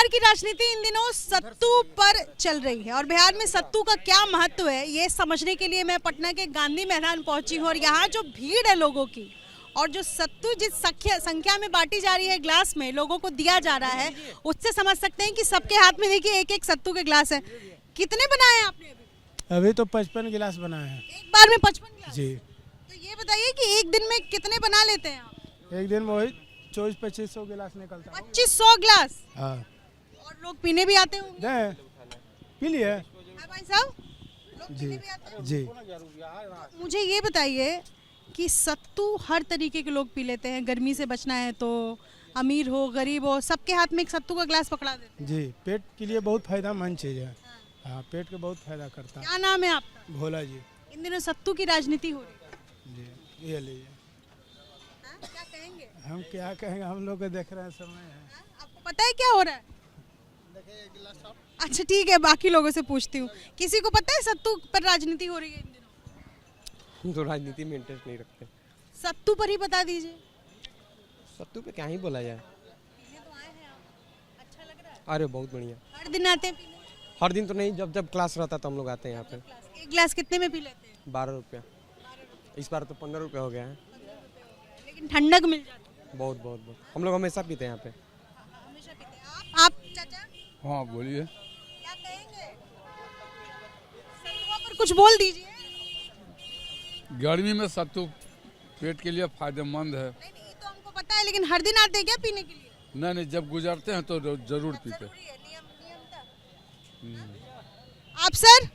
बिहार की राजनीति इन दिनों सत्तू पर चल रही है और बिहार में सत्तू का क्या महत्व है ये समझने के लिए मैं पटना के गांधी मैदान पहुंची हूं और यहाँ जो भीड़ है लोगों की और जो सत्तू जिस संख्या में बांटी जा रही है ग्लास में लोगों को दिया जा रहा है उससे समझ सकते हैं कि सबके हाथ में देखिए एक एक सत्तू के ग्लास है। कितने बनाए हैं आपने अभी तो 55 गिलास बनाए हैं एक बार में 55 गिलास? जी। तो ये बताइए कि एक दिन में कितने बना लेते हैं आप? एक दिन में वही 24-25 गिलास निकलता है। 2500 गिलास? हाँ। और लोग पीने भी आते होंगे? पी लिए भाई साहब लोग जी पीने भी आते हैं? जी। मुझे ये बताइए कि सत्तू हर तरीके के लोग पी लेते हैं, गर्मी से बचना है तो अमीर हो गरीब हो सबके हाथ में एक सत्तू का ग्लास पकड़ा देते हैं। जी, पेट के लिए बहुत फायदेमंद चीज़ है। हाँ, पेट के बहुत फायदा करता है। क्या नाम है आपका? भोला जी। इन दिनों सत्तू की राजनीति हो रही है। जी, ये लीजिए। क्या कहेंगे? हम क्या कहेंगे, हम लोग को देख रहे हैं समय है। आपको पता है क्या हो रहा है? अच्छा ठीक है, बाकी लोगों से पूछती हूँ। किसी को पता है सत्तू पर राजनीति हो रही है इन दिनों? हम तो राजनीति में इंटरेस्ट नहीं रखते। सत्तू पर ही बता दीजिए। सत्तू पे क्या ही बोला जाए। तो आए हैं आप, अच्छा लग रहा है? अरे बहुत बढ़िया। हर दिन आते हैं पीने? हर दिन तो नहीं, जब जब क्लास रहता तो हम लोग आते हैं यहाँ पे। एक गिलास कितने में पी लेते हैं? 12 रुपया। इस बार तो 15 रुपया हो गया है। लेकिन ठंडक मिल जाती है। बहुत बहुत बहुत हम लोग हमेशा पीते हैं यहाँ पे। हमेशा पीते हैं। आप चाचा हाँ बोलिए। क्या कहेंगे? सत्तुआ पर कुछ बोल दीजिए। गर्मी में सत्तू पेट के लिए फायदेमंद है। नहीं नहीं, ये तो हमको पता है, लेकिन हर दिन आते हैं क्या पीने के लिए? नहीं नहीं, जब गुजरते हैं तो जरूर पीते हैं। जरूरी है, नियमतः। आप सर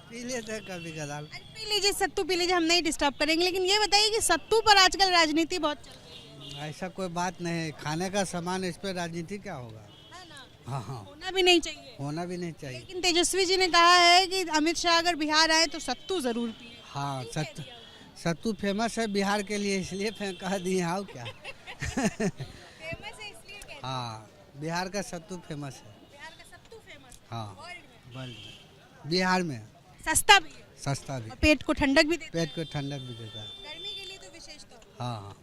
पी लेते हैं कभी कदार। पी लीजिए, सत्तू पी लीजिए, हम नहीं डिस्टर्ब करेंगे। लेकिन ये बताइए कि सत्तू पर आजकल राजनीति बहुत चल रही है। ऐसा कोई बात नहीं है, खाने का सामान, इस पर राजनीति क्या होगा? है ना? हाँ हाँ, होना भी नहीं चाहिए। होना भी नहीं चाहिए। लेकिन तेजस्वी जी ने कहा है कि अमित शाह अगर बिहार आए तो सत्तू जरूर पिए। हाँ, सत्तू फेमस है बिहार के लिए, इसलिए कह दिए। हाँ क्या? फेमस है इसलिए कहते हैं। हाँ, बिहार का सत्तू फेमस है। बिहार का सत्तू फेमस है हाँ, वर्ल्ड में। वर्ल्ड में। बिहार में सस्ता भी है सस्ता भी, और पेट को ठंडक भी देता है। पेट को ठंडक भी देता है। गर्मी के लिए तो विशेष तौर पर। हाँ हाँ।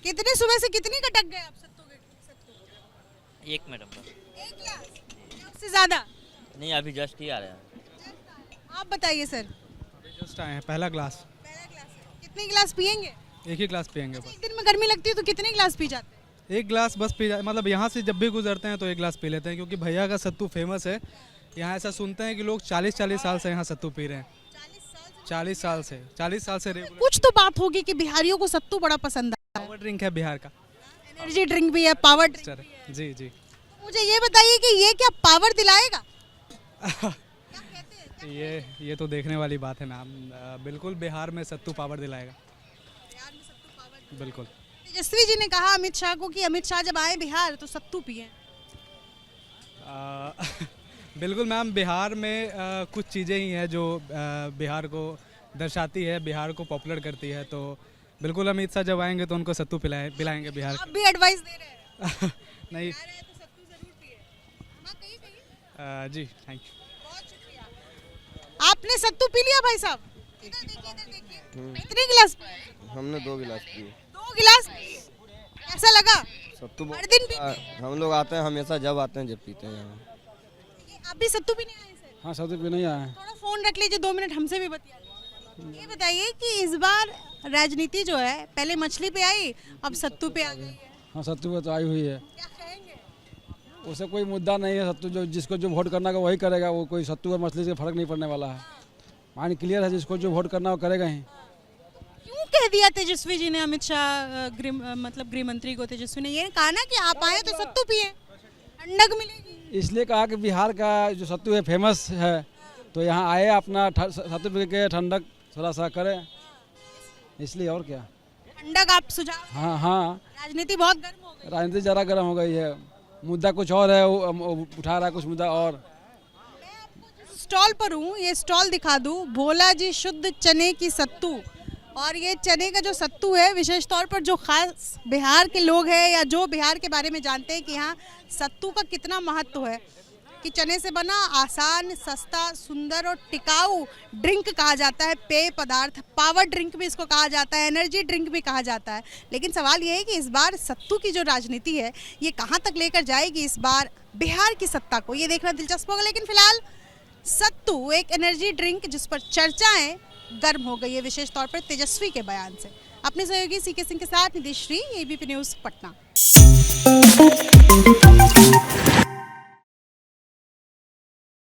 कितने सुबह से कितनी कटक गए आप सत्तू? एक मैडम का एक गिलास या उससे ज्यादा? नहीं, अभी जस्ट ही आ रहे हैं। आप बताइए सर। जस्ट आए हैं, पहला गिलास। पहला गिलास है। कितने गिलास पियेंगे? एक ही गिलास पियेंगे एक बस। दिन में गर्मी लगती है तो कितने गिलास पी जाते हैं? एक गिलास बस पी मतलब यहाँ से जब भी गुजरते हैं तो एक गिलास पी लेते हैं, क्योंकि भैया का सत्तू फेमस है। यहाँ ऐसा सुनते हैं कि लोग 40-40 साल से यहाँ सत्तू पी रहे हैं। 40 साल से रेगुलर। कुछ तो बात होगी कि बिहारियों को सत्तू बड़ा पसंद है। पावर ड्रिंक है बिहार का। एनर्जी ड्रिंक भी है, पावर ड्रिंक भी है। जी जी। मुझे ये बताइए कि ये क्या पावर दिलाएगा? ये तो देखने वाली बात है मैम। बिल्कुल बिहार में सत्तू पावर दिलाएगा। बिल्कुल। तेजस्वी जी ने कहा अमित शाह को कि अमित शाह जब आए बिहार तो सत्तू पिए। बिल्कुल मैम, बिहार में कुछ चीज़ें ही हैं जो बिहार को दर्शाती है, बिहार को पॉपुलर करती है। तो बिल्कुल अमित शाह जब आएंगे तो उनको सत्तू पिलाएंगे बिहार। आप भी एडवाइस दे रहे हैं? नहीं। बिहार आए तो सत्तू जरूर पिए। हाँ, कहिए। जी थैंक यू। बहुत शुक्रिया। आपने सत्तू पी लिया भाई साहब? इधर देखिए, इधर देखिए। कितने गिलास पिए? हमने 2 गिलास पिए। 2 गिलास? कैसा लगा? सत्तू हर दिन पीते हैं? हम लोग आते हैं हमेशा, जब आते हैं जब पीते हैं यहाँ। आप भी सत्तू पीने आए सर? हाँ, सत्तू पीने ही आए हैं। थोड़ा फोन रख लीजिए, 2 मिनट हमसे भी बतिया लीजिए। ये बताइए कि इस बार राजनीति जो है पहले मछली पे आई, अब सत्तू पे आ गई है। हाँ, सत्तू पे तो आई हुई है। क्या कहेंगे? उसे कोई मुद्दा नहीं है। सत्तू जो जिसको जो वोट करना है वही करेगा। वो कोई सत्तू और मछली से फर्क नहीं पड़ने वाला है। माइंड क्लियर है, जिसको जो वोट करना है वो करेगा ही। क्यों कह दिया तेजस्वी जी ने, अमित शाह मतलब गृह मंत्री को तेजस्वी ने ये कहा ना कि आप आए तो सत्तू पिए, ठंडक मिलेगी। इसलिए कहा कि बिहार का जो सत्तू है फेमस है, तो यहाँ आए अपना सत्तू पी के ठंडक थोड़ा सा करें, इसलिए। और क्या ठंडक आप सुझाव? हाँ हाँ, राजनीति बहुत गर्म हो गई। राजनीति ज़्यादा गर्म हो गई है। मुद्दा कुछ और है, वो उठा रहा है कुछ मुद्दा और। स्टॉल पर हूँ, ये स्टॉल दिखा दूँ। भोला जी शुद्ध चने की सत्तू। और ये चने का जो सत्तू है, विशेष तौर पर जो खास बिहार के लोग हैं या जो बिहार के बारे में जानते हैं कि यहाँ सत्तू का कितना महत्व है, कि चने से बना आसान, सस्ता, सुंदर और टिकाऊ ड्रिंक कहा जाता है, पेय पदार्थ, पावर ड्रिंक भी इसको कहा जाता है, एनर्जी ड्रिंक भी कहा जाता है। लेकिन सवाल ये है कि इस बार सत्तू की जो राजनीति है ये कहाँ तक लेकर जाएगी इस बार बिहार की सत्ता को, ये देखना दिलचस्प होगा। लेकिन फिलहाल सत्तू एक एनर्जी ड्रिंक जिस पर चर्चाएं गर्म हो गई है, विशेष तौर पर तेजस्वी के बयान से। अपने सहयोगी सीके सिंह के साथ निधि श्री, एबीपी न्यूज़ पटना।